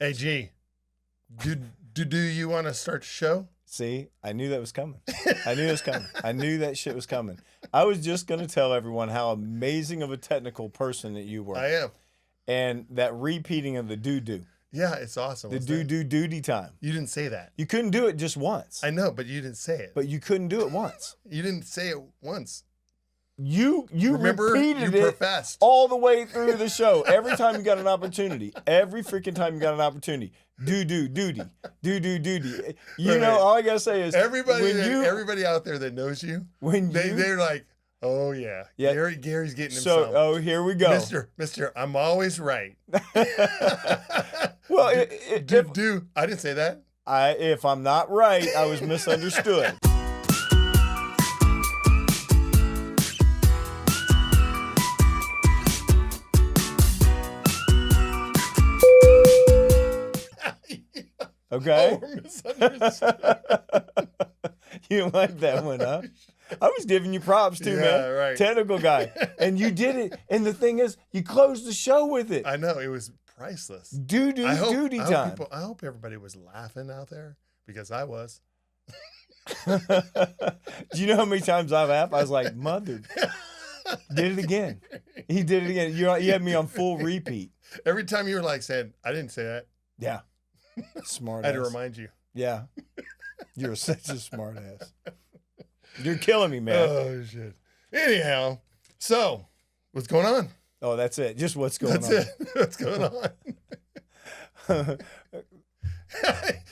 Hey, G, do you want to start the show? See, I knew that was coming. I knew it was coming. I knew that shit was coming. I was just going to tell everyone how amazing of a technical person that you were. I am. And that repeating of the do-do. Yeah, it's awesome. The do-do duty time. You didn't say that. You couldn't do it just once. I know, but you didn't say it. But you couldn't do it once. You didn't say it once. You Remember, repeated you it professed. all the way through the show. Every time you got an opportunity. Every freaking time you got an opportunity. Do-do duty. Do-do duty. You know, all I got to say is everybody out there that knows you, they're like, oh, yeah. Gary's getting him some. Oh, here we go. Mister, I'm always right. Well, I didn't say that. If I'm not right, I was misunderstood. Okay. Oh, misunderstood. You didn't like that one, huh? I was giving you props too, man. Right. Technical guy. And you did it. And the thing is, you closed the show with it. I know. It was priceless. Duty time. I hope everybody was laughing out there because I was. Do you know how many times I've laughed? I was like, mother. Did it again. He did it again. You had me on full repeat. Every time you were like saying, I didn't say that. Yeah. Smart I ass. had to remind you. Yeah. You're such a smart ass. You're killing me, man. Oh, shit. Anyhow, so what's going on? Oh, that's it. Just what's going on. That's it. What's going on?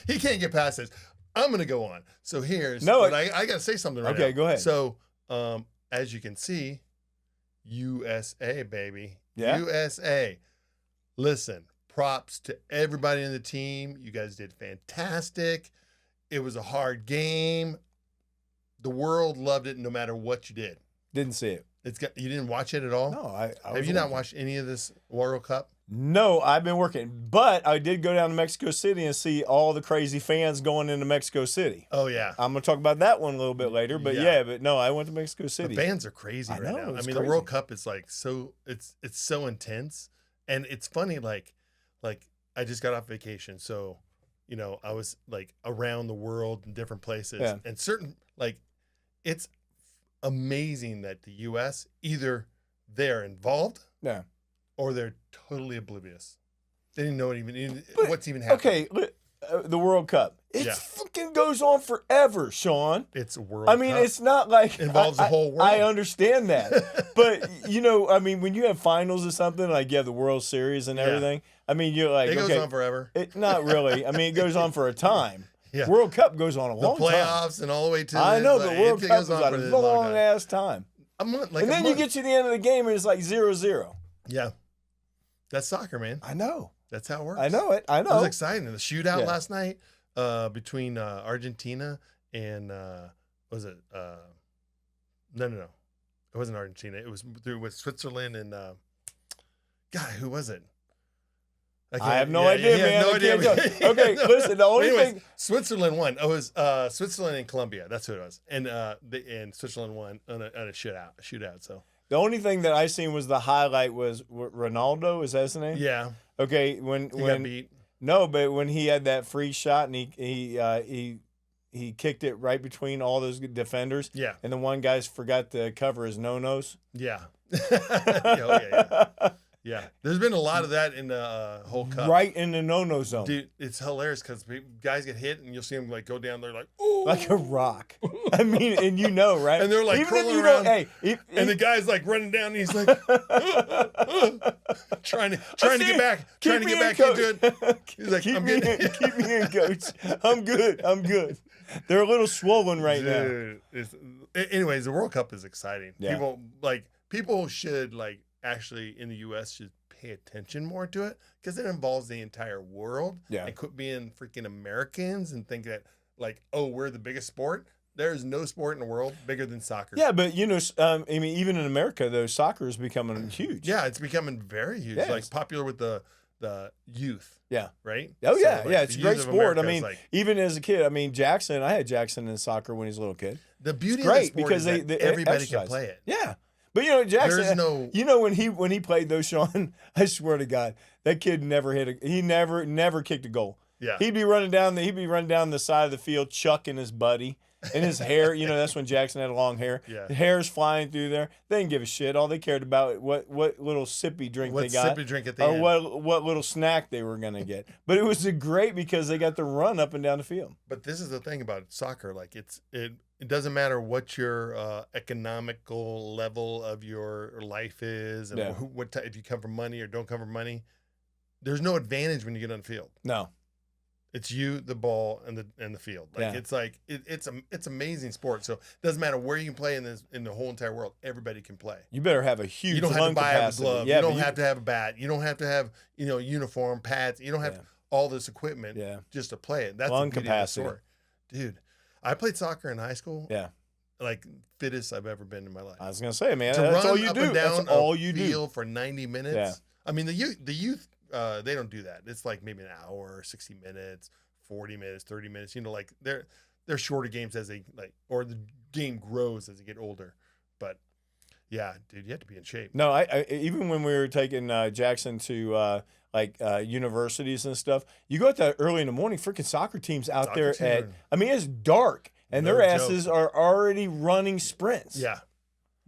He can't get past this. I'm going to go on. So here's I got to say something right now. Okay, go ahead. So as you can see, USA, baby. Yeah. USA. Listen, props to everybody in the team. You guys did fantastic. It was a hard game. The world loved it no matter what you did. Didn't see it. You didn't watch it at all? No, Have you not watched any of this World Cup? No, I've been working. But I did go down to Mexico City and see all the crazy fans going into Mexico City. Oh, yeah. I'm going to talk about that one a little bit later. But but no, I went to Mexico City. The fans are crazy right now. I mean, the World Cup is like it's so intense. And it's funny, like I just got off vacation. So, you know, I was like around the world in different places. Yeah. And it's amazing that the U.S. either they're involved or they're totally oblivious. They didn't know what's even happening. Okay, the World Cup. It fucking goes on forever, Shawn. It's a World Cup. I mean, it's not like... It involves the whole world. I understand that. But, you know, I mean, when you have finals or something, like you have the World Series and everything, I mean, you're like, it goes on forever. Not really. I mean, it goes on for a time. Yeah. World Cup goes on a long time. The playoffs and all the way to I know, but World Cup goes on a long-ass time. And then you get to the end of the game and it's like 0-0. Yeah. That's soccer, man. I know. That's how it works. I know it. I know. It was exciting. The shootout last night between Argentina and was it? No. It wasn't Argentina. It was with Switzerland and God, who was it? I have no idea, man. No idea. Okay, listen. The only thing Switzerland won. It was Switzerland and Colombia. That's who it was. And Switzerland won on a shootout. So the only thing that I seen was the highlight was Ronaldo. Is that his name? Yeah. Okay. When got beat. No, but when he had that free shot and he kicked it right between all those defenders. Yeah. And the one guy forgot to cover his no-nos. Yeah. Yeah. Yeah, there's been a lot of that in the whole cup. Right in the no-no zone. Dude, it's hilarious because guys get hit and you'll see them like go down there like, ooh. Like a rock. I mean, and you know, right? And they're like even crawling if you around. And the guy's like running down and he's like, trying to get back into it. He's like, keep me in, coach. I'm good. They're a little swollen right now. Anyways, the World Cup is exciting. Yeah. People should actually in the U.S. should pay attention more to it because it involves the entire world. Yeah. And quit being freaking Americans and think that we're the biggest sport. There's no sport in the world bigger than soccer. Yeah, but you know, I mean, even in America, though, soccer is becoming huge. Yeah, it's becoming very huge. Yeah, popular with the youth. Yeah. Right? Oh, yeah. It's a great sport. I mean, even as a kid, I mean, I had Jackson in soccer when he was a little kid. The beauty of the sport is that everybody can play it. Yeah. But Jackson. There's no. When he played though, Sean, I swear to God, that kid never never kicked a goal. Yeah. He'd be running down the side of the field, chucking his buddy. And his hair, that's when Jackson had long hair. Yeah. The hair's flying through there. They didn't give a shit. All they cared about what little sippy drink they got. Sippy drink at the or end. what little snack they were gonna get. But it was great because they got to run up and down the field. But this is the thing about soccer. Like it doesn't matter what your economical level of your life is, and if you come from money or don't come from money. There's no advantage when you get on the field. No. It's you, the ball, and the field. It's amazing sport. So it doesn't matter where you can play in the whole entire world. Everybody can play. You better have a huge. You don't have to buy a glove. Yeah, you don't have to have a bat. You don't have to have uniform, pads. You don't have all this equipment just to play it. That's lung the beauty capacity, of the sport. Dude. I played soccer in high school. Yeah, like fittest I've ever been in my life. I was gonna say, man, that's all you up do. And down that's all you do for 90 minutes. Yeah. I mean the youth. They don't do that. It's like maybe an hour, 60 minutes, 40 minutes, 30 minutes. Like they're shorter games as they or the game grows as they get older. But yeah, dude, you have to be in shape. No, I even when we were taking Jackson to universities and stuff, you go out there early in the morning. Freaking soccer teams out there it's dark and their asses are already running sprints. Yeah,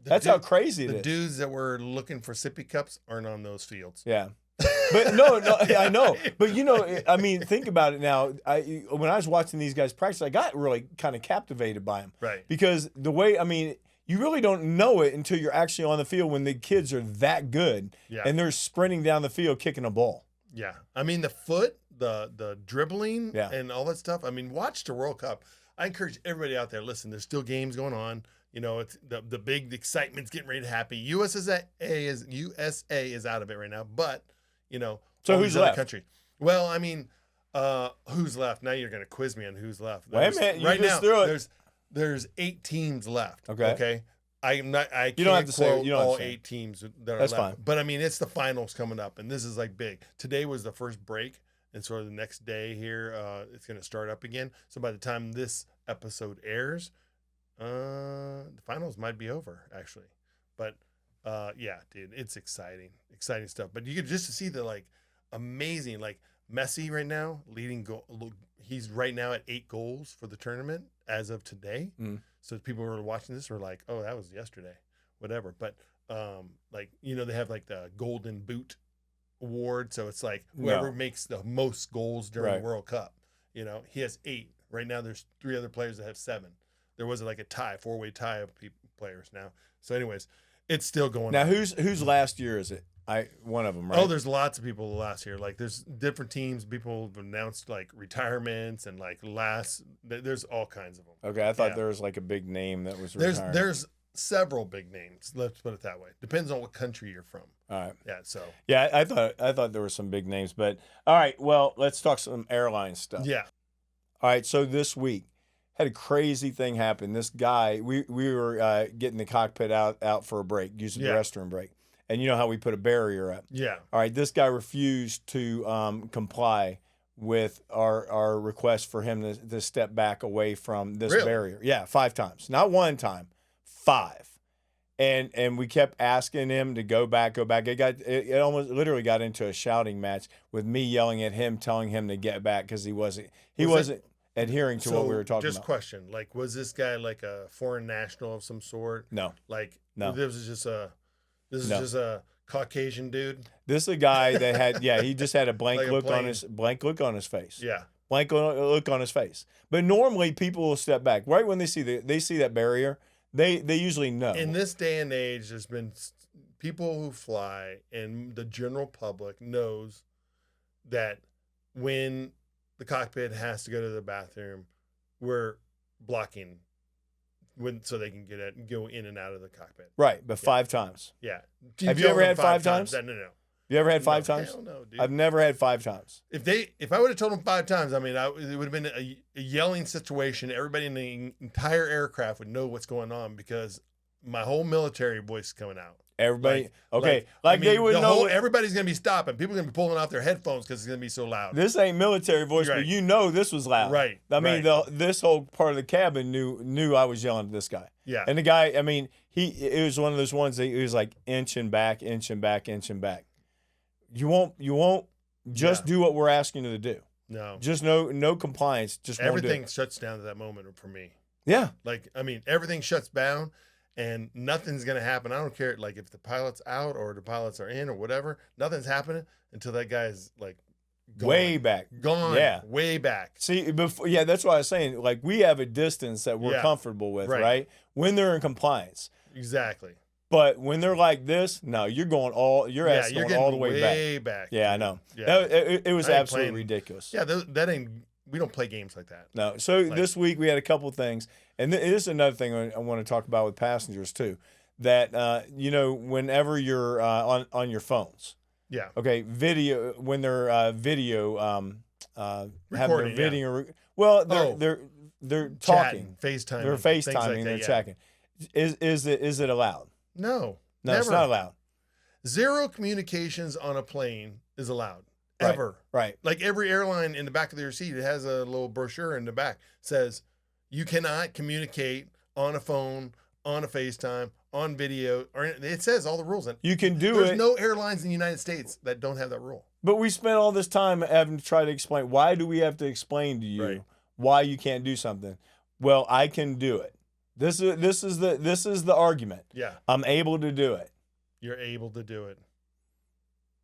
that's how crazy it is. The dudes that were looking for sippy cups aren't on those fields. Yeah. But no, I know. But I mean, think about it now. When I was watching these guys practice, I got really kind of captivated by them. Right. Because the way, you really don't know it until you're actually on the field when the kids are that good and they're sprinting down the field kicking a ball. Yeah. I mean, the foot, the dribbling and all that stuff. I mean, watch the World Cup. I encourage everybody out there, listen, there's still games going on. It's the big excitement's getting ready to happen. USA is out of it right now, but so who's left? Country. Well, I mean, who's left? Now you're going to quiz me on who's left. Wait a minute, right now, there's 8 teams left. Okay. I can't quote all 8 teams that are left. Fine. But I mean, it's the finals coming up, and this is like big. Today was the first break, and sort of the next day here, it's going to start up again. So by the time this episode airs, the finals might be over actually. But yeah, dude, it's exciting stuff. But you could just see the amazing, Messi right now leading goal. He's right now at 8 goals for the tournament as of today. So people who are watching this were like, oh, that was yesterday, whatever. But they have the Golden Boot award. So it's whoever makes the most goals during the World Cup. He has 8 right now. There's 3 other players that have 7. There was a tie, 4-way tie of players now. So anyways, it's still going now. on. Whose last year is it? One of them, right? Oh, there's lots of people last year. There's different teams. People have announced retirements and there's all kinds of them. Okay, I thought there was a big name that was retiring. There's several big names. Let's put it that way. Depends on what country you're from. All right. Yeah. So. Yeah, I thought there were some big names, but all right. Well, let's talk some airline stuff. Yeah. All right. So this week had a crazy thing happen. This guy, we were getting the cockpit out for a break, using the restroom break. And you know how we put a barrier up. Yeah. All right. This guy refused to comply with our request for him to step back away from this barrier. Yeah, 5 times. Not 1 time, 5. And we kept asking him to go back. It almost literally got into a shouting match with me yelling at him, telling him to get back because he wasn't adhering to what we were talking about. Just question, was this guy a foreign national of some sort? No. No. This is just a Caucasian dude. This is a guy that had he just had a blank look on his face. Yeah. Blank look on his face. But normally people will step back right when they see that barrier. They usually know. In this day and age, there's been people who fly, and the general public knows that when the cockpit has to go to the bathroom, we're blocking so they can go in and out of the cockpit. Right, but 5 times. Yeah. Have you ever had 5 times? No. You ever had 5 times? Hell no, dude. I've never had 5 times. If I would have told them 5 times, it would have been a yelling situation. Everybody in the entire aircraft would know what's going on because my whole military voice is coming out. Everybody, they would know. Everybody's gonna be stopping. People are gonna be pulling out their headphones because it's gonna be so loud. This ain't military voice, but this was loud. Right. I mean, this whole part of the cabin knew I was yelling at this guy. Yeah. And the guy, I mean, it was one of those ones that he was like inching back. You won't just do what we're asking you to do. No. Just no compliance. Just everything shuts down at that moment for me. Yeah. Like, I mean, everything shuts down. And nothing's going to happen. I don't care, like, if the pilot's out or the pilots are in or whatever. Nothing's happening until that guy's, like, gone. Way back. Gone. Yeah. Way back. See, that's why I was saying, like, we have a distance that we're comfortable with, right? When they're in compliance. Exactly. But when they're like this, no, you're going all the way back. Yeah, I know. Yeah. It was absolutely ridiculous. Yeah, we don't play games like that. No. So this week we had a couple things. And this is another thing I want to talk about with passengers too, that whenever you're on your phones, when they're having their video, they're talking, FaceTime, they're FaceTiming, they're chatting. Is it allowed? No, never. It's not allowed. Zero communications on a plane is allowed. Ever. Right. Like every airline in the back of their seat, it has a little brochure in the back says you cannot communicate on a phone, on a FaceTime, on video, or it says all the rules. And you can do There's no airlines in the United States that don't have that rule. But we spent all this time having to try to explain. Why do we have to explain to you why you can't do something? Well, I can do it. This is the argument. Yeah. I'm able to do it. You're able to do it.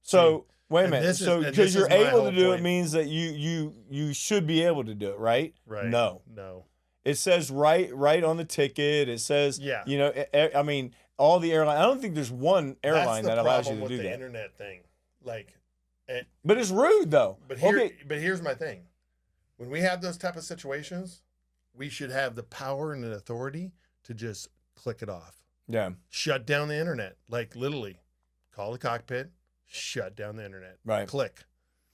So wait a minute. So because you're able to do it means that you should be able to do it, right? Right. No. It says right on the ticket. It says, I mean, all the airlines. I don't think there's one airline that allows you to do that. The internet thing, but it's rude though. But here's my thing: when we have those type of situations, we should have the power and the authority to just click it off. Yeah. Shut down the internet, like literally, call the cockpit, shut down the internet. Right. Click.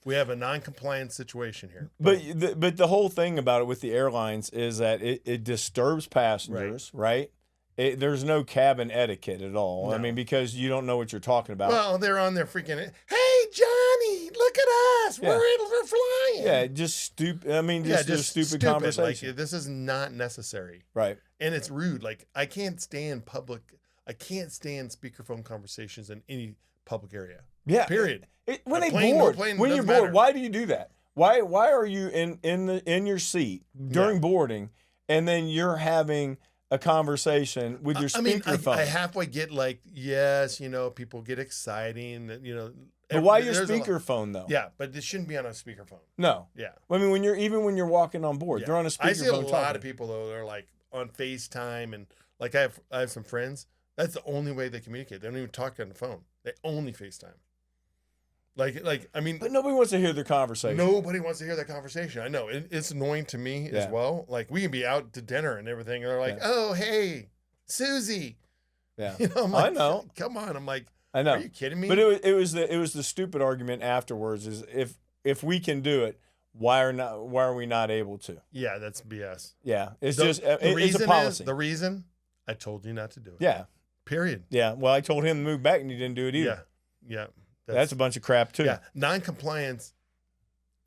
We have a non-compliant situation here. But the whole thing about it with the airlines is that it disturbs passengers, right? There's no cabin etiquette at all. No. I mean, because you don't know what you're talking about. Well, they're on there freaking, hey, Johnny, look at us. We're flying. Yeah, just stupid. I mean, just stupid conversation. Like, this is not necessary. Right. And it's rude. Like, I can't stand speakerphone conversations in any public area. Yeah. Period. When you're bored, why do you do that? Why are you in your seat during boarding, and then you're having a conversation with your speakerphone? I halfway get yes, people get exciting, But why your speakerphone though? Yeah, but this shouldn't be on a speakerphone. No. Yeah. I mean, when you're walking on board, they're on a speakerphone. I see a lot of people though. They're like on FaceTime, and like I have some friends. That's the only way they communicate. They don't even talk on the phone. They only FaceTime. But nobody wants to hear their conversation. Nobody wants to hear that conversation. I know it's annoying to me as well. Like we can be out to dinner and everything, and they're like, "Oh, hey, Susie." Yeah, I know. Come on, I'm like, I know. Are you kidding me? But it was the stupid argument afterwards. Is if we can do it, why are we not able to? Yeah, that's BS. Yeah, it's it's a policy. The reason I told you not to do it. Yeah. Period. Yeah. Well, I told him to move back, and he didn't do it either. Yeah. That's a bunch of crap too. Yeah, non-compliance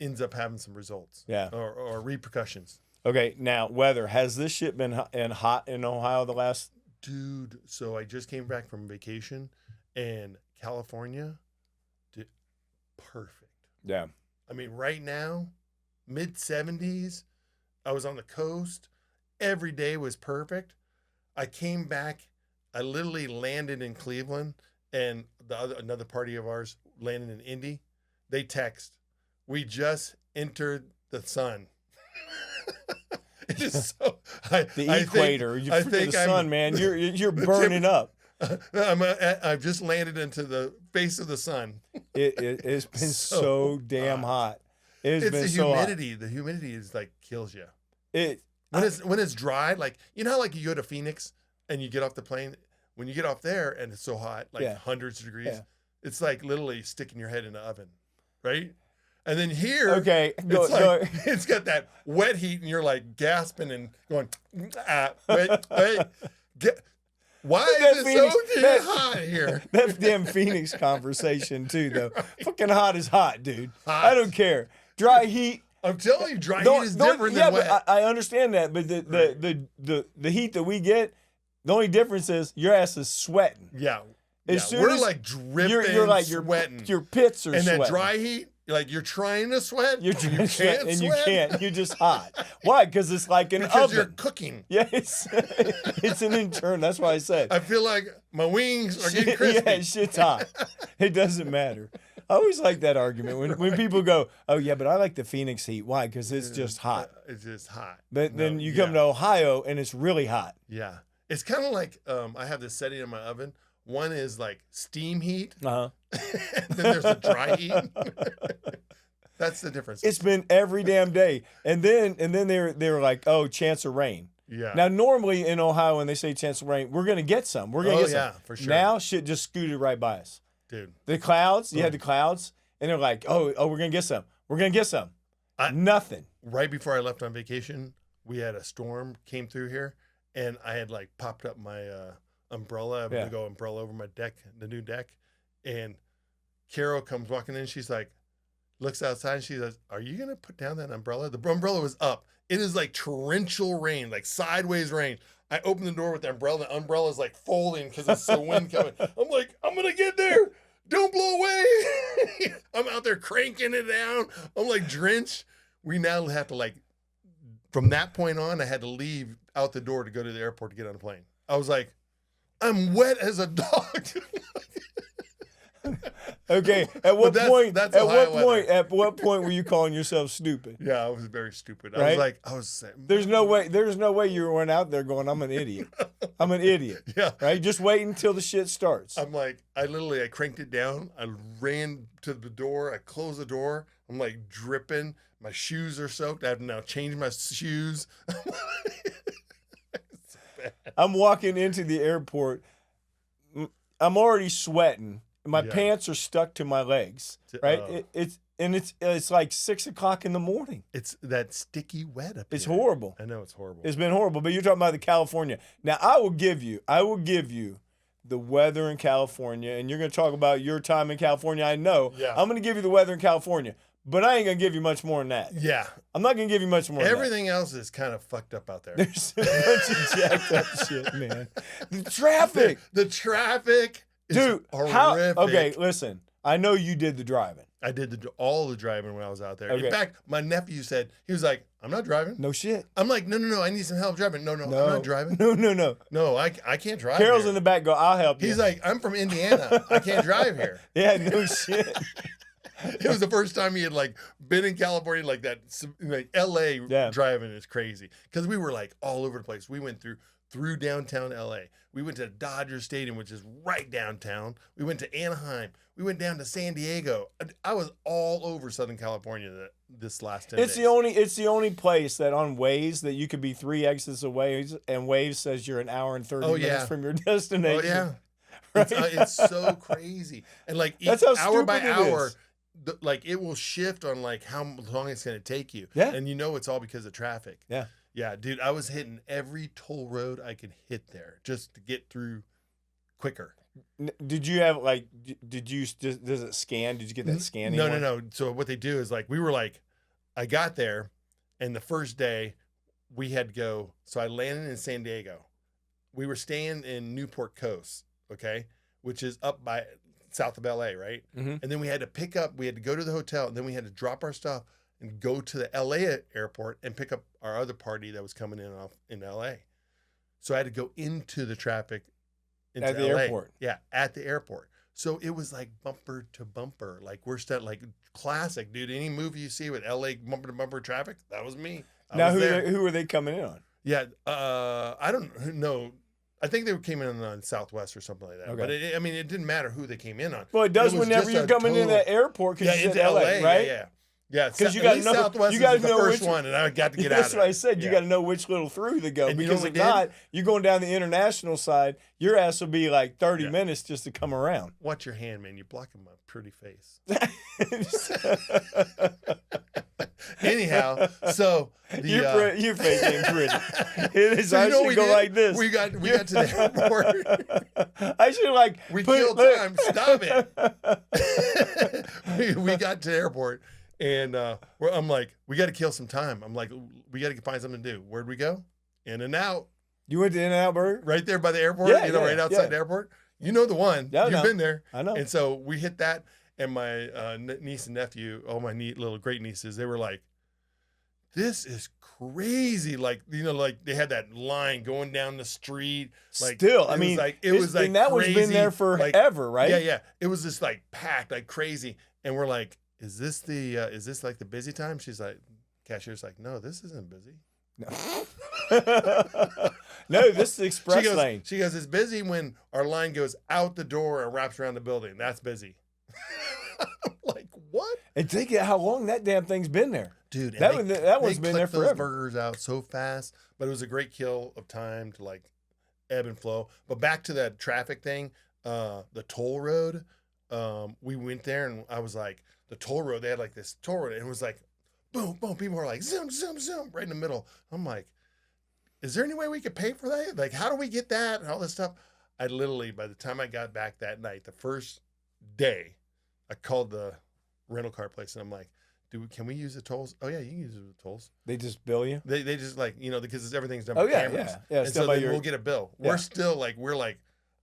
ends up having some results. Yeah, or repercussions. Okay, now weather, has this shit been hot in Ohio the last? Dude, so I just came back from vacation, and California, perfect. Yeah, I mean right now, mid-70s. I was on the coast. Every day was perfect. I came back. I literally landed in Cleveland. And another party of ours landed in Indy. They text, "We just entered the sun." It is so the equator. You're the sun, man. You're burning up. I've just landed into the face of the sun. It's been so damn hot. It's been so humidity. Hot. The humidity is kills you. When it's dry, how you go to Phoenix and you get off the plane. When you get off there and it's so hot, hundreds of degrees, it's like literally sticking your head in the oven, right? And then here, it's got that wet heat, and you're like gasping and going, wait. Why is it so damn hot here? That damn Phoenix conversation too, though. Fucking hot is hot, dude. Hot. I don't care. Dry heat. I'm telling you, dry heat is different than wet. But I understand that, but the heat that we get, the only difference is your ass is sweating. Yeah. We're like dripping, you're like sweating. Your pits are sweating. And that dry heat, like you're trying to sweat, you can't sweat. And you can't. You're just hot. Why? Because it's like an oven. Because you're cooking. Yeah, it's an intern. That's why I said. I feel like my wings are getting crispy. Yeah, shit's hot. It doesn't matter. I always like that argument when people go, "Oh yeah, but I like the Phoenix heat." Why? Because it's just hot. It's just hot. But then you come to Ohio and it's really hot. Yeah, it's kind of like I have this setting in my oven. One is like steam heat. And then there's the dry heat. That's the difference. It's been every damn day. And then they were like, "Oh, chance of rain." Yeah. Now normally in Ohio when they say chance of rain, we're gonna get some. We're gonna get some. Yeah, for sure. Now shit just scooted right by us. Dude. The clouds, you had the clouds, and they're like, oh, we're gonna get some. We're gonna get some. Nothing. Right before I left on vacation, we had a storm came through here, and I had like popped up my umbrella. I'm gonna go umbrella over my deck, the new deck, and Carol comes walking in. She's like, looks outside, and she says, "Are you gonna put down that umbrella?" The umbrella was up. It is like torrential rain, like sideways rain. I open the door with the umbrella's like folding because it's the wind coming. I'm like, I'm gonna get there. Don't blow away. I'm out there cranking it down. I'm like drenched. We now have to like, from that point on, I had to leave out the door to go to the airport to get on a plane. I was like, I'm wet as a dog. Okay. At what point were you calling yourself stupid? Yeah, I was very stupid. Right? There's no way you went out there going, I'm an idiot. I'm an idiot. Yeah. Right? Just wait until the shit starts. I'm like, I cranked it down. I ran to the door. I closed the door. I'm like dripping. My shoes are soaked. I have to now change my shoes. I'm walking into the airport. I'm already sweating. My pants are stuck to my legs, right? It's like 6 o'clock in the morning. It's that sticky wet up It's here. horrible. I know it's horrible. It's been horrible, but you're talking about the California. Now, I will give you the weather in California, and you're going to talk about your time in California. I know. Yeah. I'm going to give you the weather in California, but I ain't going to give you much more than that. Yeah. I'm not going to give you much more Everything else is kind of fucked up out there. There's a bunch of jacked up shit, man. The traffic. The traffic. Dude, horrific. Okay, listen. I know you did the driving. I did all the driving when I was out there. Okay. In fact, my nephew said, he was like, I'm not driving. No shit. I'm like, no, I need some help driving. No, I'm not driving. No. No, I can't drive. Carol's here. in the back go, I'll help you. He's like, I'm from Indiana. I can't drive here. Yeah, no shit. It was the first time he had like been in California like that. Like LA driving is crazy. Because we were like all over the place. We went through downtown LA. We went to Dodger Stadium, which is right downtown. We went to Anaheim. We went down to San Diego. I was all over Southern California this last 10 days. It's the only place that on Waze that you could be 3 exits away, and Waze says you're an hour and 30 minutes from your destination. Oh yeah, right? It's so crazy. And like that's how hour by hour, is. Like it will shift on like how long it's going to take you. Yeah, and it's all because of traffic. Yeah. Yeah, dude, I was hitting every toll road I could hit there just to get through quicker. Did you have like, does it scan? Did you get that scan? No. So what they do is like, we were like, I got there and the first day we had to go. So I landed in San Diego. We were staying in Newport Coast, okay, which is up by south of LA, right? Mm-hmm. And then we had to go to the hotel and then we had to drop our stuff and go to the LA airport and pick up our other party that was coming in LA. So I had to go into the traffic at the airport. Yeah, at the airport. So it was like bumper to bumper. Like we're like classic, dude. Any movie you see with LA bumper to bumper traffic, that was me. Who were they coming in on? Yeah, I don't know. I think they came in on Southwest or something like that. Okay. But it didn't matter who they came in on. Well, it does whenever you're coming in that airport because it's in LA, right? Yeah. Yeah, because you got to know. Southwest You got to was the know first which one, and I got to get out. That's of what it. I said. You got to know which little through to go, And because if not, you're going down the international side. Your ass will be like 30 minutes just to come around. Watch your hand, man. You're blocking my pretty face. Anyhow, so your face ain't pretty. It is. So I should go like this. We got to the airport. I should we killed time. Stop it. we got to the airport, and I'm like, we got to kill some time. I'm like, we got to find something to do. Where'd we go? In and Out. You went to In-N-Out Burger? Right there by the airport. Yeah, right outside the airport. You know the one. Yeah, You've been there. I know. And so we hit that, and my niece and nephew, all my neat little great nieces, they were like, this is crazy. Like, like they had that line going down the street. Like, still, I mean, it was like and that crazy. one's been there forever, right? Yeah. It was just like packed, like crazy. And we're like, is this like the busy time? She's like, cashier's like, no, this isn't busy. No, this is the express lane. She goes, it's busy when our line goes out the door and wraps around the building. That's busy. I'm like, what? And think of how long that damn thing's been there. Dude, that one's been there forever. Those burgers out so fast, but it was a great kill of time to like ebb and flow. But back to that traffic thing, the toll road, we went there and I was like, the toll road, they had like this toll road and it was like, boom, boom. People were like, zoom, zoom, zoom, right in the middle. I'm like, is there any way we could pay for that? Like, how do we get that and all this stuff? I literally, by the time I got back that night, the first day, I called the rental car place and I'm like, can we use the tolls? Oh yeah, you can use the tolls. They just bill you? They just like, because everything's done by cameras. Yeah. And so then we'll get a bill. Yeah. We're like,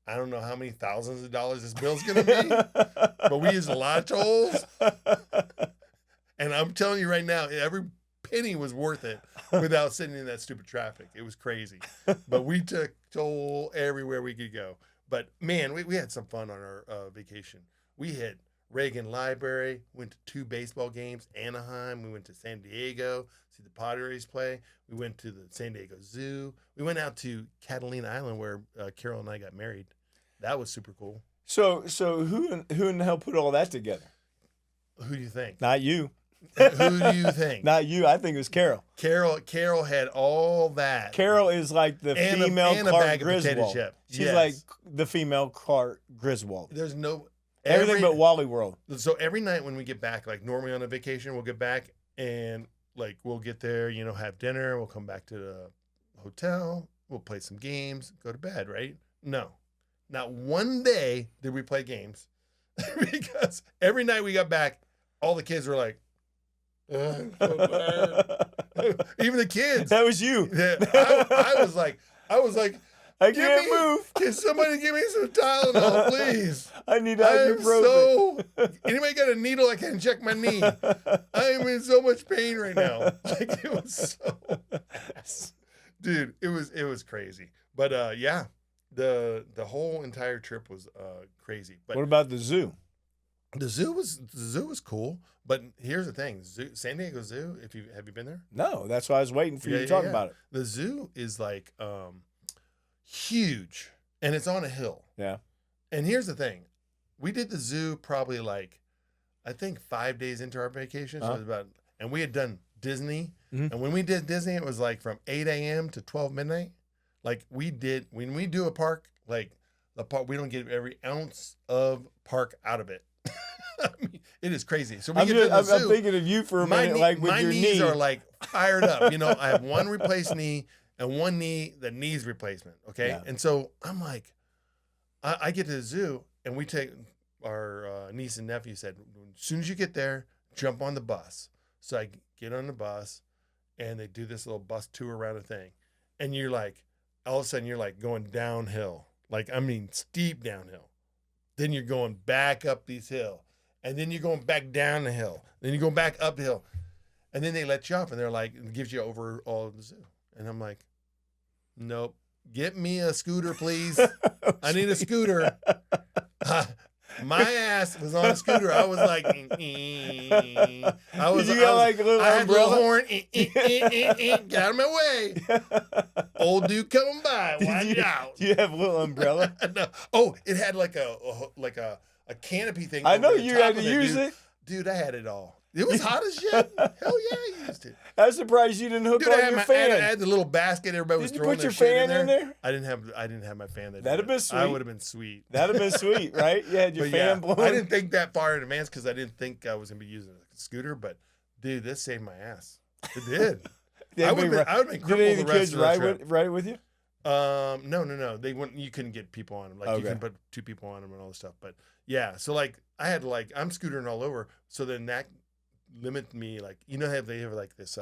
I don't know how many thousands of dollars this bill's gonna be, but we use a lot of tolls. And I'm telling you right now, every penny was worth it without sitting in that stupid traffic. It was crazy. But we took toll everywhere we could go. But man, we had some fun on our vacation. We hit Reagan Library, went to 2 baseball games, Anaheim. We went to San Diego, see the Padres play. We went to the San Diego Zoo. We went out to Catalina Island where Carol and I got married. That was super cool. So who in the hell put all that together? Who do you think? Not you. Who do you think? Not you. I think it was Carol. Carol had all that. Carol is like the female Clark Griswold. She's like the female Clark Griswold. There's no... Everything but Wally World. So every night when we get back, like normally on a vacation, we'll get back and like we'll get there, have dinner. We'll come back to the hotel. We'll play some games, go to bed, right? No. Not one day did we play games because every night we got back, all the kids were like, I'm so tired. Even the kids. That was you. Yeah, I was like, I can't move. Can somebody give me some Tylenol, please? I need ibuprofen. Anybody got a needle I can inject my knee? I am in so much pain right now. Like it was so, dude. It was crazy. But yeah, the whole entire trip was crazy. But what about the zoo? The zoo was cool. But here's the thing: San Diego Zoo. Have you been there? No, that's why I was waiting for you to talk about it. The zoo is like huge, and it's on a hill. Yeah. And here's the thing: we did the zoo probably like, I think 5 days into our vacation. So it was and we had done Disney, and when we did Disney, it was like from 8 a.m. to 12 midnight. Like when we do a park, like the park, we don't get every ounce of park out of it. I mean, it is crazy. So I'm thinking of you for a minute, like with your knees are like fired up. I have one replaced knee and one knee that needs replacement. Okay, and so I'm like, I get to the zoo and we take our niece and nephew said, as soon as you get there, jump on the bus. So I get on the bus, and they do this little bus tour around the thing, and you're like, all of a sudden you're like going downhill, like I mean steep downhill. Then you're going back up these hills. And then you're going back down the hill. Then you're going back up the hill. And then they let you off, and they're like, it gives you over all of the zoo. And I'm like, nope. Get me a scooter, please. I need a scooter. My ass was on a scooter. I was like, I like a little I had a little umbrella? horn. Get out of my way. Old dude coming by. Watch out. Do you have a little umbrella? No. Oh, it had like a canopy thing. I know over the you top had to of it, use dude. it. Dude, I had it all. It was hot as shit. Hell yeah, I used it. I'm surprised you didn't hook Dude, on your fan. I had the little basket. Everybody was Did you throwing put your their shit fan in there? I didn't have my fan. That'd have been sweet. I would have been sweet. That'd have been sweet, right? You had your But fan yeah, blowing. I didn't think that far in advance because I didn't think I was gonna be using a scooter. But dude, this saved my ass. It did. I would have been crippled Did any the of the rest kids of the trip. ride with you? No. They wouldn't. You couldn't get people on them. Like you can put 2 people on them and all this stuff. But yeah, so like I had to I'm scootering all over. So then that limited me. Like they have like this.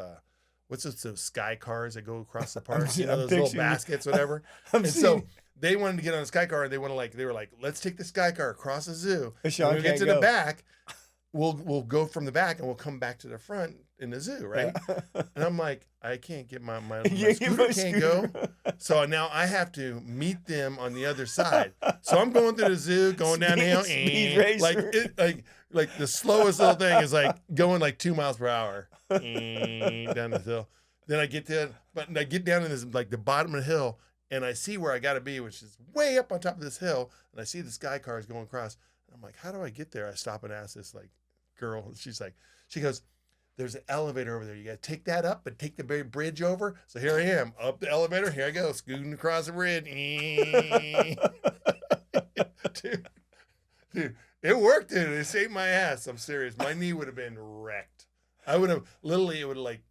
What's those sky cars that go across the park? Those little baskets, whatever. So they wanted to get on a sky car and they were like, let's take the sky car across the zoo. When we get to the back, we'll go from the back and we'll come back to the front in the zoo, right? Yeah. And I'm like, I can't get my scooter can't go. So now I have to meet them on the other side. So I'm going through the zoo, going down the hill, like the slowest little thing is like going like 2 miles per hour down the hill. Then I get down in this like the bottom of the hill and I see where I got to be, which is way up on top of this hill, and I see the sky cars going across. I'm like, how do I get there? I stop and ask this like girl. She goes, there's an elevator over there. You got to take that up and take the bridge over. So here I am, up the elevator. Here I go, scooting across the bridge. Dude, it worked, dude. It saved my ass. I'm serious. My knee would have been wrecked. It would have like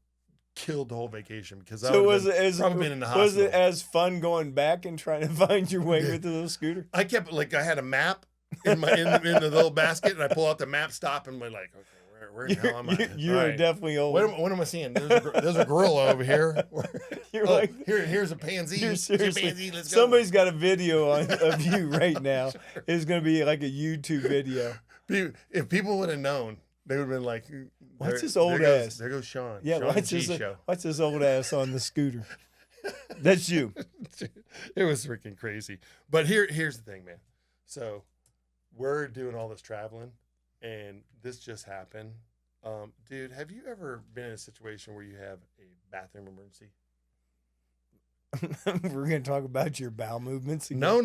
killed the whole vacation because I would have probably been in the hospital. Was it as fun going back and trying to find your way with the little scooter? I kept I had a map in the little basket, and I pull out the map, stop, and we're like, okay. Where the hell am I? You are definitely old. What am I seeing? There's a gorilla over here. Here's a pansy. Seriously, let's go. Somebody's got a video of you right now. Sure. It's going to be like a YouTube video. If people would have known, they would have been like, "What's this old ass?" There goes Shawn. Yeah, Shawn and G show. What's this old ass on the scooter? That's you. It was freaking crazy. But here's the thing, man. So we're doing all this traveling. And this just happened. Dude, have you ever been in a situation where you have a bathroom emergency? We're going to talk about your bowel movements again? No.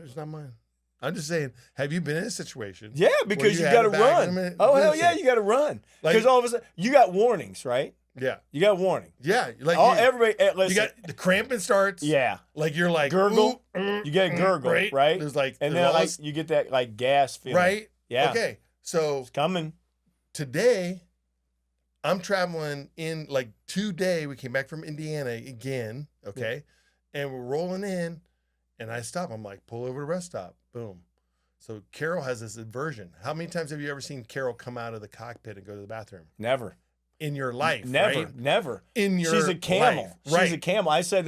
It's not mine. I'm just saying, have you been in a situation? Yeah, because you got to run. Oh, hell yeah, you got to run. Because all of a sudden, you got warnings, right? Yeah. You got warning. Yeah. Like everybody, listen. You got the cramping starts. Yeah. Like you're like. Gurgle. You get a gurgle, right? And then you get that like gas feeling. Right? Yeah. Okay. So it's coming. Today, I'm traveling in like today. We came back from Indiana again, okay? Yeah. And we're rolling in, and I stop. I'm like, pull over to rest stop. Boom. So Carol has this aversion. How many times have you ever seen Carol come out of the cockpit and go to the bathroom? Never. In your life, never, right? Never. She's a camel. Life, right? She's a camel. I've said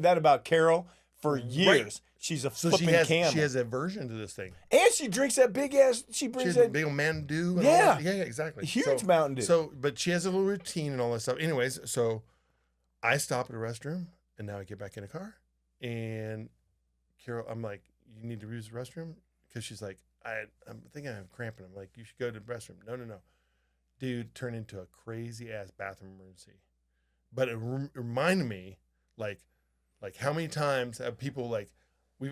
that about Carol for years. Right. She's a flipping camel. She has aversion to this thing. And she drinks that big ass. She brings that big old Mountain Dew. And yeah. All that. Yeah, exactly. Huge Mountain Dew. But she has a little routine and all that stuff. Anyways, so I stop at a restroom, and now I get back in the car, and Carol, I'm like, you need to use the restroom? Because she's like, I'm thinking I have cramping. I'm like, you should go to the restroom. No. Dude, turned into a crazy ass bathroom emergency. But it reminded me, like how many times have people like,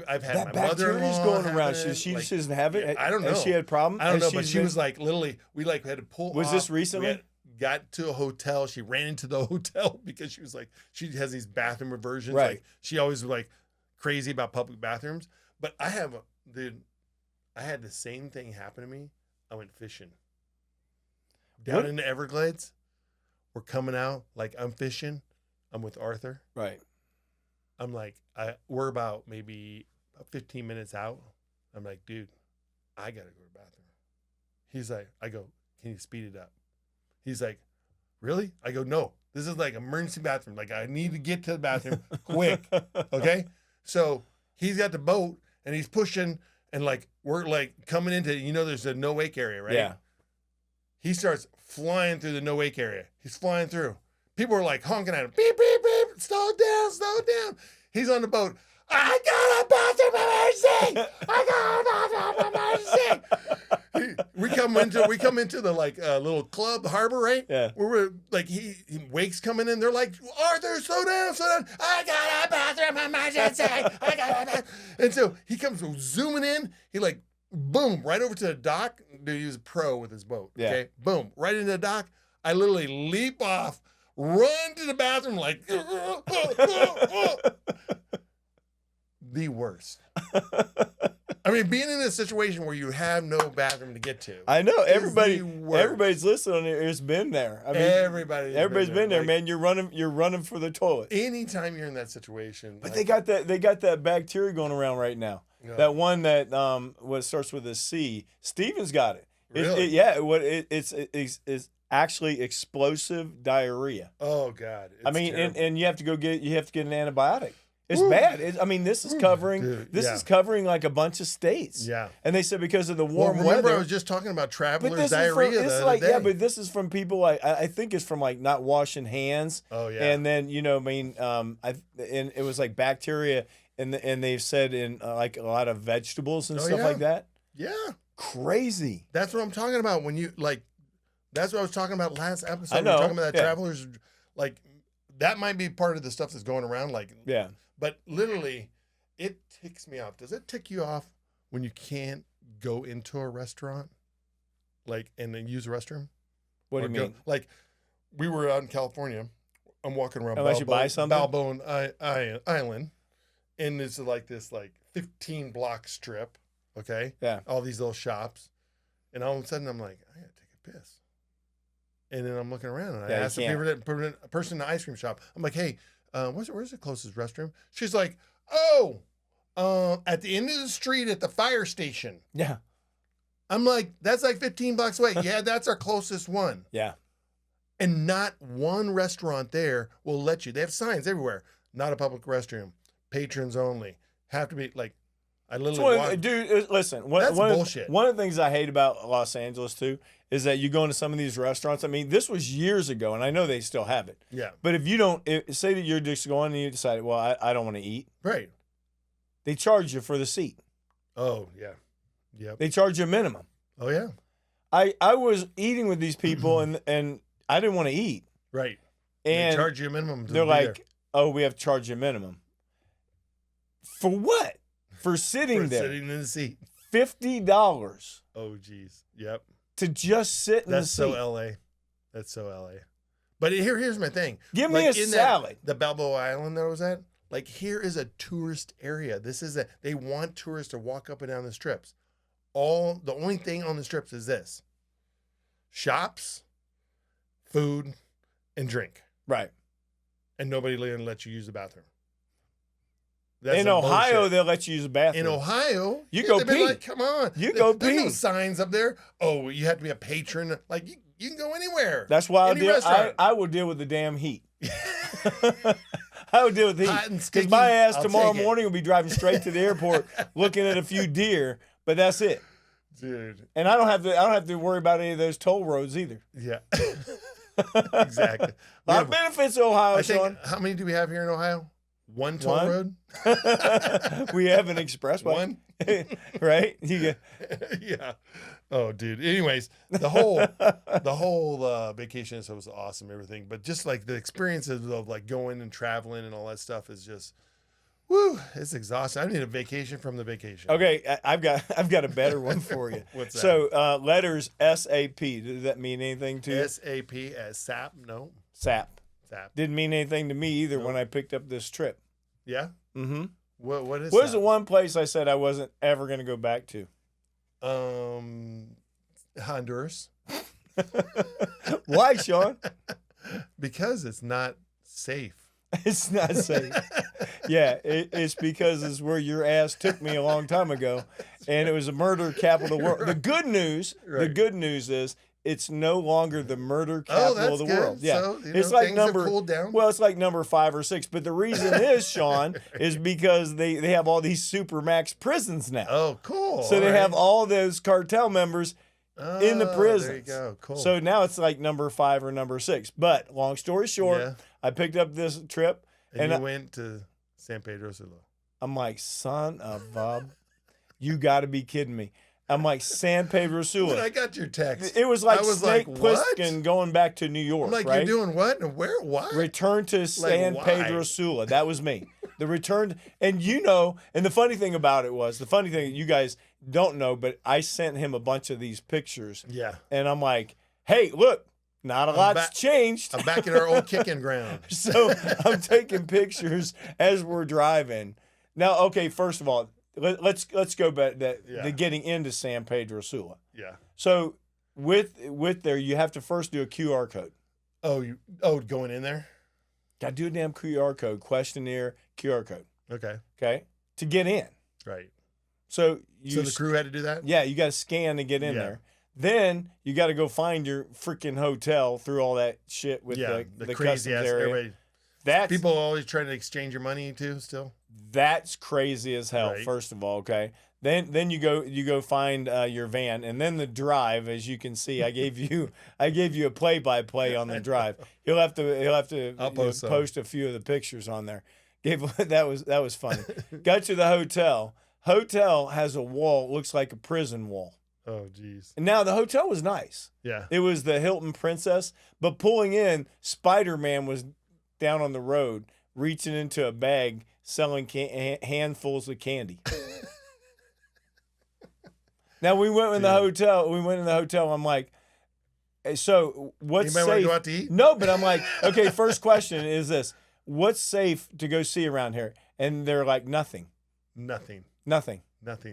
I've had that my mother-in-law going around. She just doesn't have it. I don't know. Has she had problems? I don't know, but she was like literally. We like had to pull. Was this recently? Got to a hotel. She ran into the hotel because she was like she has these bathroom aversions. Right. Like she always was like crazy about public bathrooms. But I had the same thing happen to me. I went fishing down in the Everglades. We're coming out like I'm fishing. I'm with Arthur. Right. I'm like, we're about maybe 15 minutes out. I'm like, dude, I got to go to the bathroom. He's like, I go, can you speed it up? He's like, really? I go, no, this is like emergency bathroom. Like I need to get to the bathroom quick. Okay. So he's got the boat and he's pushing and like, we're like coming into, there's a no wake area, right? Yeah. He starts flying through the no wake area. He's flying through. People are like honking at him. Beep, beep, beep. Slow down. He's on the boat. I got a bathroom emergency. I got a bathroom emergency. We come into the like little club harbor, right? Yeah. Where we're like he wakes coming in. They're like, Arthur, slow down. I got a bathroom emergency. And so he comes zooming in. He like Boom, right over to the dock. Dude, he was a pro with his boat. Yeah. Okay, boom, right into the dock. I literally leap off, run to the bathroom like the worst. I mean, being in a situation where you have no bathroom to get to. I know everybody's listening here has been there. I mean, everybody's been there, man. You're running for the toilet. Anytime you're in that situation. But they got that bacteria going around right now. Yeah. That one that what starts with a C. Steven's got it. Really? It's actually explosive diarrhea. Oh God. I mean, and you have to get an antibiotic. It's bad. This is covering like a bunch of states. Yeah. And they said because of the warm remember weather. I was just talking about travelers diarrhea the other day. Yeah, but this is from people I think it's from like not washing hands. Oh yeah. And then and it was like bacteria and they've said in like a lot of vegetables and stuff like that. Yeah. Crazy. That's what I'm talking about when you like. That's what I was talking about last episode. I know. We're talking about that travelers like that might be part of the stuff that's going around. Like yeah. But literally, it ticks me off. Does it tick you off when you can't go into a restaurant, like, and then use a restroom? What do you mean? Like, we were out in California. I'm walking around Unless you buy something? Balboa Island, and it's like this 15-block strip. Okay. Yeah. All these little shops, and all of a sudden I'm like, I gotta take a piss. And then I'm looking around, and I asked the person in the ice cream shop. I'm like, hey. Where's the closest restroom? She's like, at the end of the street at the fire station. Yeah. I'm like, that's like 15 blocks away. Yeah, that's our closest one. Yeah. And not one restaurant there will let you. They have signs everywhere. Not a public restroom. Patrons only. Have to be like, I literally dude, listen. That's bullshit. One of the things I hate about Los Angeles too is that you go into some of these restaurants. I mean, this was years ago, and I know they still have it. Yeah. But if you don't, say that you're just going and you decide, well, I don't want to eat. Right. They charge you for the seat. Oh yeah. Yep. They charge you a minimum. Oh yeah. I was eating with these people and I didn't want to eat. Right. And they charge you a minimum. They're like, oh, we have to charge you a minimum. For what? For sitting there. Sitting in the seat. $50. Oh, geez. Yep. To just sit in the seat. That's so LA. But here's my thing. Give me a salad. The Balboa Island that I was at, like, here is a tourist area. They want tourists to walk up and down the strips. The only thing on the strips is this. Shops, food, and drink. Right. And nobody let you use the bathroom. In Ohio, they'll let you use the bathroom. In Ohio, you go pee. Like, come on, go pee. There's no signs up there. Oh, you have to be a patron. Like you can go anywhere. That's why I will deal with the damn heat. I would deal with the heat because my ass tomorrow morning will be driving straight to the airport, looking at a few deer. But that's it, dude. And I don't have to worry about any of those toll roads either. Yeah, exactly. A lot of benefits, Ohio, Sean. How many do we have here in Ohio? One toll road. We have an expressway. One, right? Yeah. Oh, dude. Anyways, the whole vacation was awesome, everything. But just like the experiences of like going and traveling and all that stuff is just, woo! It's exhausting. I need a vacation from the vacation. Okay, I've got a better one for you. What's that? So letters SAP. Does that mean anything to you? SAP as SAP? No. SAP. Didn't mean anything to me either when I picked up this trip. Yeah? Mm-hmm. What is Where's the one place I said I wasn't ever going to go back to? Honduras. Why, Sean? Because it's not safe. It's not safe. Yeah, it's because it's where your ass took me a long time ago, and it was a murder capital of the world. Right. The good news is it's no longer the murder capital of the good. world. Yeah, so, it's like things have cooled down. Well, it's like number 5 or 6. But the reason is, Sean, is because they have all these supermax prisons now. Oh, cool. So they have all those cartel members in the prisons. There you go. Cool. So now it's like number 5 or number 6. But long story short, I picked up this trip. And you went to San Pedro Sula. I'm like, son of Bob, you got to be kidding me. I'm like, San Pedro Sula. When I got your text, it was like Snake Plissken going back to New York. I'm like, right? You're doing what? And where? What? Return to San Pedro Sula. That was me. The return. And and the funny thing about it was, you guys don't know, but I sent him a bunch of these pictures. Yeah. And I'm like, hey, look, not a lot's changed. I'm back at our old kicking ground. So I'm taking pictures as we're driving. Now, okay, first of all, let's go back to getting into San Pedro Sula. Yeah. So with there, you have to first do a QR code. Oh, going in there? Got to do a damn QR code, questionnaire, QR code. Okay. To get in. Right. So the crew had to do that? Yeah, you got to scan to get in there. Then you got to go find your freaking hotel through all that shit with the crazy customs area. People always trying to exchange your money too. Still, that's crazy as hell. Right. First of all, okay. Then you go find your van, and then the drive. As you can see, I gave you a play-by-play on the drive. He'll have to post a few of the pictures on there. That was funny. Got to the hotel. Hotel has a wall, looks like a prison wall. Oh, geez. And now the hotel was nice. Yeah. It was the Hilton Princess, but pulling in, Spider-Man was down on the road, reaching into a bag, selling handfuls of candy. Now we went in the hotel. I'm like, so what's safe? Want to go out to eat? No, but I'm like, okay, first question is this. What's safe to go see around here? And they're like, nothing. Nothing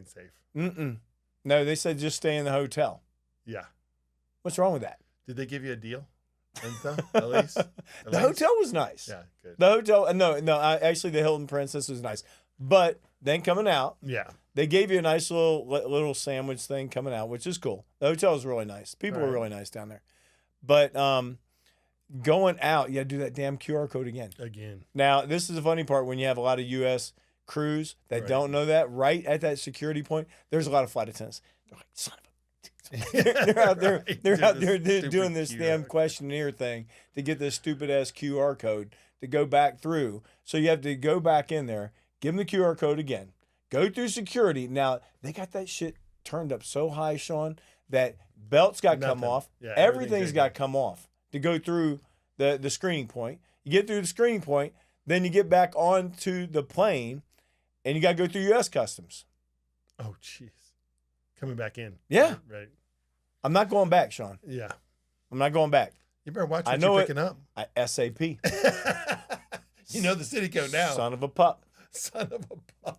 safe. No, they said just stay in the hotel. Yeah. What's wrong with that? Did they give you a deal? At least? The hotel was nice. Yeah, good. The hotel, actually the Hilton Princess was nice. But then coming out, they gave you a nice little sandwich thing coming out, which is cool. The hotel was really nice. People were really nice down there. But going out, you got to do that damn QR code again. Now, this is the funny part when you have a lot of U.S. crews that don't know that. Right at that security point, there's a lot of flight attendants. They're like, son of a... they're out there doing this damn questionnaire thing to get this stupid-ass QR code to go back through. So you have to go back in there, give them the QR code again, go through security. Now, they got that shit turned up so high, Shawn, that belts got come off. Yeah, everything's got come off to go through the screening point. You get through the screening point, then you get back onto the plane, and you got to go through U.S. Customs. Oh, jeez. Coming back in. Yeah. Right. I'm not going back, Shawn. Yeah. I'm not going back. You better watch what you're picking up. SAP. You know the city code now. Son of a pup.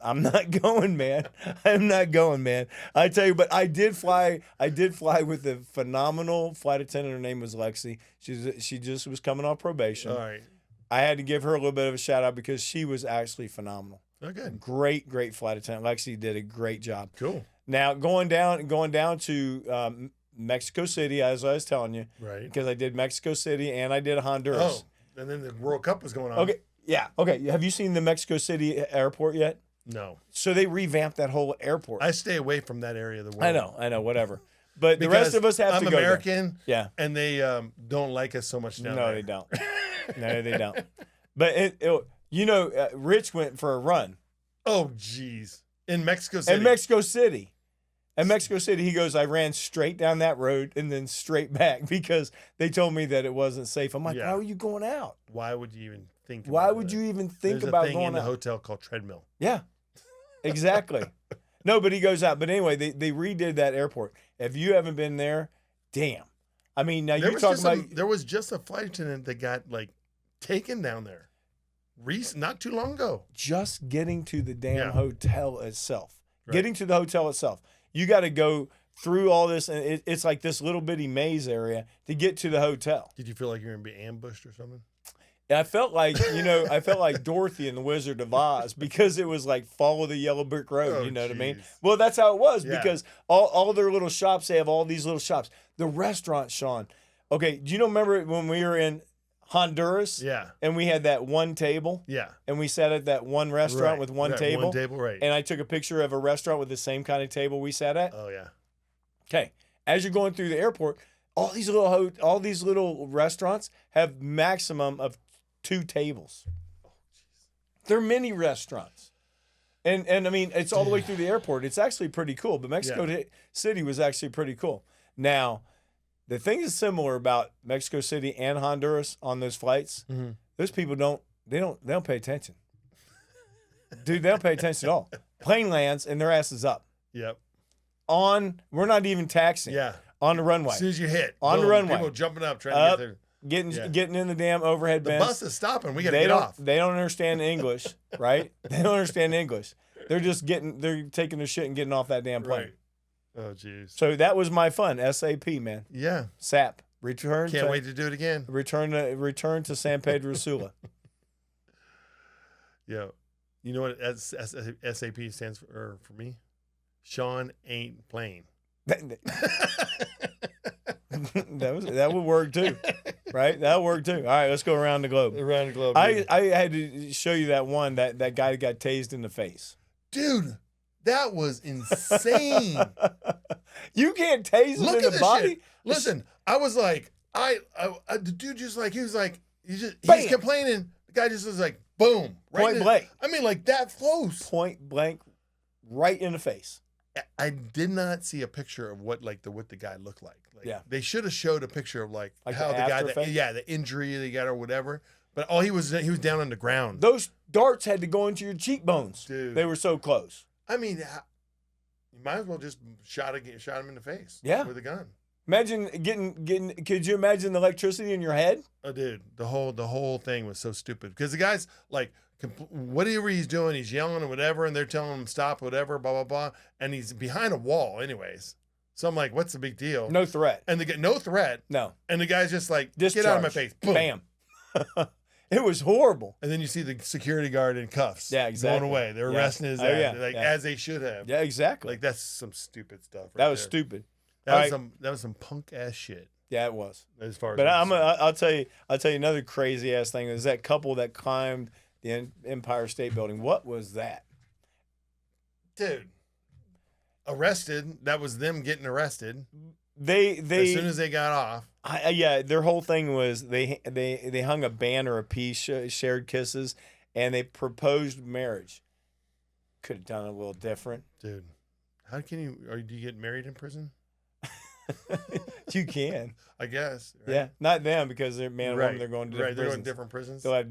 I'm not going, man. I'm not going, man. I tell you, but I did fly with a phenomenal flight attendant. Her name was Lexi. She just was coming off probation. All right. I had to give her a little bit of a shout out because she was actually phenomenal. Oh, good. Great flight attendant. Lexi did a great job. Cool. Now going down to Mexico City, as I was telling you, right? Because I did Mexico City and I did Honduras. Oh, and then the World Cup was going on. Okay, yeah, okay. Have you seen the Mexico City airport yet? No. So they revamped that whole airport. I stay away from that area of the world. I know, whatever. But the rest of us have to go. I'm American. Yeah. And they don't like us so much down there. No, they don't. No, they don't. But Rich went for a run. Oh, geez. In Mexico City. In Mexico City, he goes, I ran straight down that road and then straight back because they told me that it wasn't safe. I'm like, why are you going out? Why would you even think about Why would you even think There's about a thing going in the out? hotel called treadmill. Yeah, exactly. No, but he goes out. But anyway, they redid that airport. If you haven't been there, damn. I mean, now you're talking about... There was just a flight attendant that got, taken down there not too long ago. Just getting to the damn hotel itself. Right. Getting to the hotel itself. You got to go through all this, and it's like this little bitty maze area to get to the hotel. Did you feel like you were going to be ambushed or something? I felt like, Dorothy in The Wizard of Oz because it was like follow the yellow brick road, you know what I mean? Well, that's how it was because all their little shops, they have all these little shops. The restaurant, Shawn. Okay, do you remember when we were in Honduras? Yeah. And we had that one table? Yeah. And we sat at that one restaurant with one table? One table, right. And I took a picture of a restaurant with the same kind of table we sat at? Oh, yeah. Okay. As you're going through the airport, all these little restaurants have maximum of 2 tables. Oh, jeez. They're mini restaurants. And I mean, it's all the way through the airport. It's actually pretty cool. But Mexico City was actually pretty cool. Now, the thing is similar about Mexico City and Honduras on those flights. Mm-hmm. Those people don't pay attention. Dude, they don't pay attention at all. Plane lands and their ass is up. Yep. we're not even taxiing. Yeah. On the runway. As soon as you hit. On the runway. People jumping up, trying to get there. Getting in the damn overhead bins. The bus is stopping. We got to get off. They don't understand English, right? They don't understand English. They're taking their shit and getting off that damn plane. Right. Oh, jeez. So that was my fun. SAP, man. Yeah. SAP. Can't wait to do it again. Return to San Pedro Sula. Yeah. You know what SAP stands for me? Shawn ain't playing. That would work too, right? That would work too. All right, let's go around the globe. Around the globe. I had to show you that one that guy got tased in the face. Dude, that was insane. You can't tase him in the body. Shit. Listen, I was like, the dude just like he's complaining. The guy just was like, boom, point blank. I mean, like that close. Point blank, right in the face. I did not see a picture of what the guy looked like. Yeah, they should have showed a picture of like how the guy the injury they got or whatever. But he was down on the ground. Those darts had to go into your cheekbones. Dude, they were so close. I mean, you might as well just shot him in the face. Yeah, with a gun. Imagine getting. Could you imagine the electricity in your head? Oh, dude, the whole thing was so stupid because the guy's like. Whatever he's doing, he's yelling or whatever, and they're telling him stop, whatever, blah blah blah, and he's behind a wall, anyways. So I'm like, what's the big deal? No threat. And no threat. No. And the guy's just like, discharge. Get out of my face. Boom. Bam. It was horrible. And then you see the security guard in cuffs. Yeah, exactly. Going away. They're arresting his ass, as they should have. Yeah, exactly. Like that's some stupid stuff. That was stupid. That was some punk ass shit. Yeah, it was. As far as. But I'll tell you another crazy ass thing is that couple that climbed the Empire State Building. What was that? Dude. Arrested. That was them getting arrested. They as soon as they got off. Their whole thing was they hung a banner of peace, shared kisses, and they proposed marriage. Could have done it a little different. Dude. How can you do you get married in prison? You can. I guess. Right? Yeah. Not them because they're man and woman, they're going to different prisons. They're going to different prisons. They'll have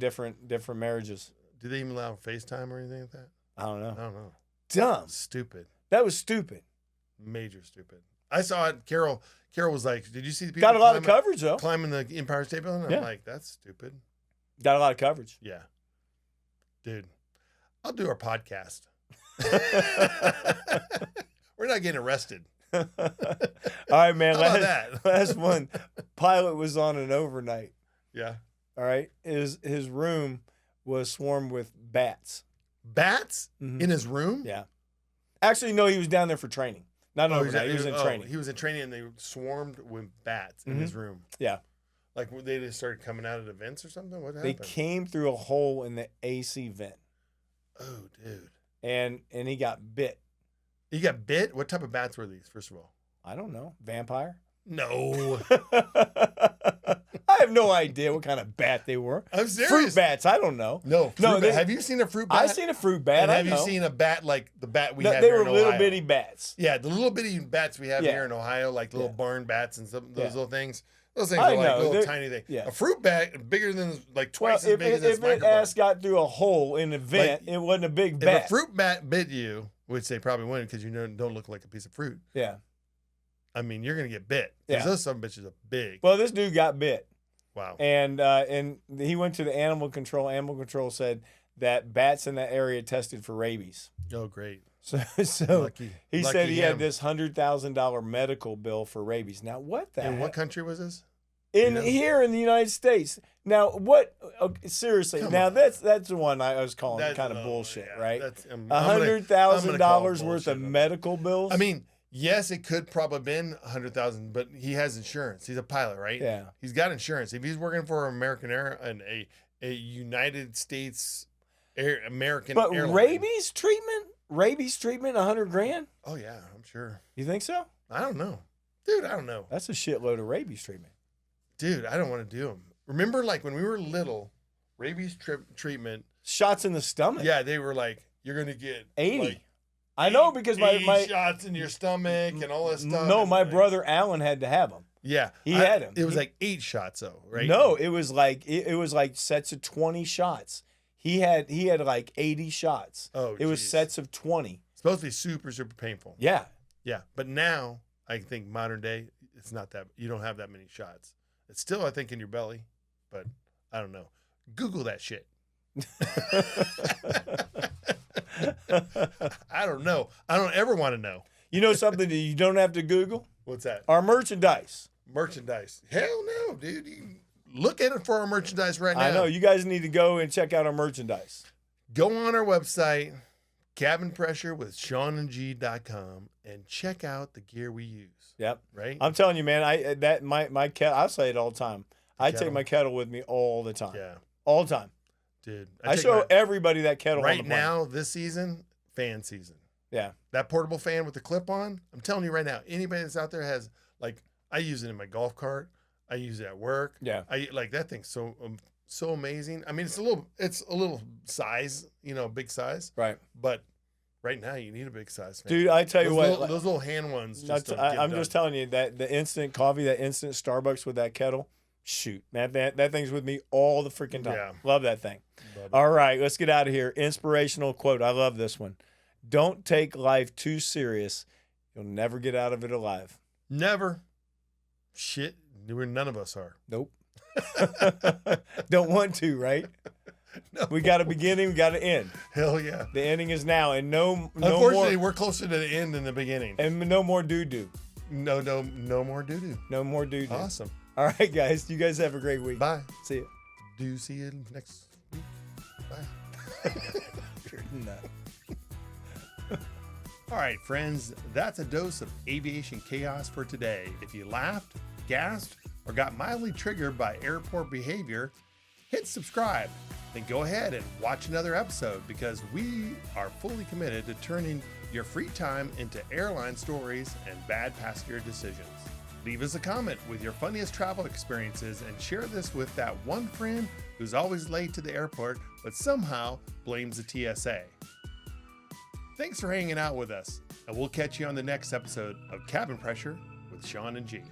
different marriages. Do they even allow FaceTime or anything like that? I don't know. Dumb. Stupid. That was stupid. Major stupid. I saw it. Carol was like, did you see the people got a lot of coverage though? Climbing the Empire State Building? Yeah. I'm like, that's stupid. Got a lot of coverage. Yeah. Dude, I'll do our podcast. We're not getting arrested. All right, man. How about that? Last one. Pilot was on an overnight. Yeah. All right. His room was swarmed with bats. Bats? Mm-hmm. In his room? Yeah. Actually, no, he was down there for training. Not overnight. He was in training. He was in training and they swarmed with bats in his room. Yeah. Like they just started coming out at events or something? What happened? They came through a hole in the AC vent. Oh, dude. And he got bit. He got bit? What type of bats were these, first of all? I don't know. Vampire? No. I have no idea what kind of bat they were. I'm serious. Fruit bats. I don't know. No. Have you seen a fruit bat? I've seen a fruit bat. And have you seen a bat like the bat we have they here were in Ohio? little bitty bats. Yeah, the little bitty bats we have here in Ohio, like little barn bats and some those little things. Those things are like little tiny things. Yeah. A fruit bat bigger than like twice as big as this microphone. If an ass got through a hole in a vent, it wasn't a big bat. If a fruit bat bit you, which they probably wouldn't because you don't look like a piece of fruit. Yeah. I mean, you're gonna get bit. Because those some bitches are big. Well, this dude got bit. Wow. And he went to the animal control. Animal control said that bats in that area tested for rabies. Oh, great. So he said he had this $100,000 medical bill for rabies. Now, what the heck? In what country was this? Here in the United States. Now, what? Okay, seriously, that's the one I was calling kind of bullshit, right? $100,000 worth of medical bills. I mean, yes, it could probably have been $100,000, but he has insurance. He's a pilot, right? Yeah, he's got insurance. If he's working for American Air and a United States American airline. rabies treatment, $100,000. Oh yeah, I'm sure. You think so? I don't know, dude. I don't know. That's a shitload of rabies treatment. Dude, I don't want to do them. Remember, like when we were little, rabies treatment. Shots in the stomach. Yeah, they were like, you're gonna get 80. Like, I know because my shots in your stomach and all that stuff. No, my brother Alan had to have them. Yeah, he had them. It was like 8 shots though, right? No, it was like sets of 20 shots. He had like 80 shots. Oh, it was sets of 20. It's supposed to be super painful. Yeah. Yeah, but now I think modern day, it's not that you don't have that many shots. It's still, I think, in your belly, but I don't know. Google that shit. I don't know. I don't ever want to know. You know something that you don't have to Google? What's that? Our merchandise. Merchandise. Hell no, dude. You look at it for our merchandise right now. I know. You guys need to go and check out our merchandise. Go on our website, Cabin Pressure with ShawnandG.com, and check out the gear we use. Yep. Right? I'm telling you, man, my kettle, I say it all the time. I take my kettle with me all the time. Yeah. All the time. Dude. I show everybody that kettle right now, this season, fan season. Yeah. That portable fan with the clip on, I'm telling you right now, anybody that's out there has, like, I use it in my golf cart. I use it at work. Yeah. I like that thing's so amazing. I mean, it's a little size, big size. Right. But right now you need a big size fan. Dude, I tell you what. Those little hand ones. I'm just telling you that the instant coffee, that instant Starbucks with that kettle, shoot, man, that thing's with me all the freaking time. Yeah. Love that thing. All right, let's get out of here. Inspirational quote. I love this one. Don't take life too serious. You'll never get out of it alive. Never. Shit. None of us are. Nope. Don't want to, right? No. We got a beginning, we got an end. Hell yeah. The ending is now, and no unfortunately, more, we're closer to the end than the beginning. And no more doo-doo. No more doo-doo. No more doo-doo. Awesome. All right, guys. You guys have a great week. Bye. See you. Do see you next week. Bye. You're nuts. All right, friends, that's a dose of aviation chaos for today. If you laughed, gasped, or got mildly triggered by airport behavior, hit subscribe. Then go ahead and watch another episode, because we are fully committed to turning your free time into airline stories and bad passenger decisions. Leave us a comment with your funniest travel experiences and share this with that one friend who's always late to the airport but somehow blames the TSA. Thanks for hanging out with us, and we'll catch you on the next episode of Cabin Pressure with Shawn and G.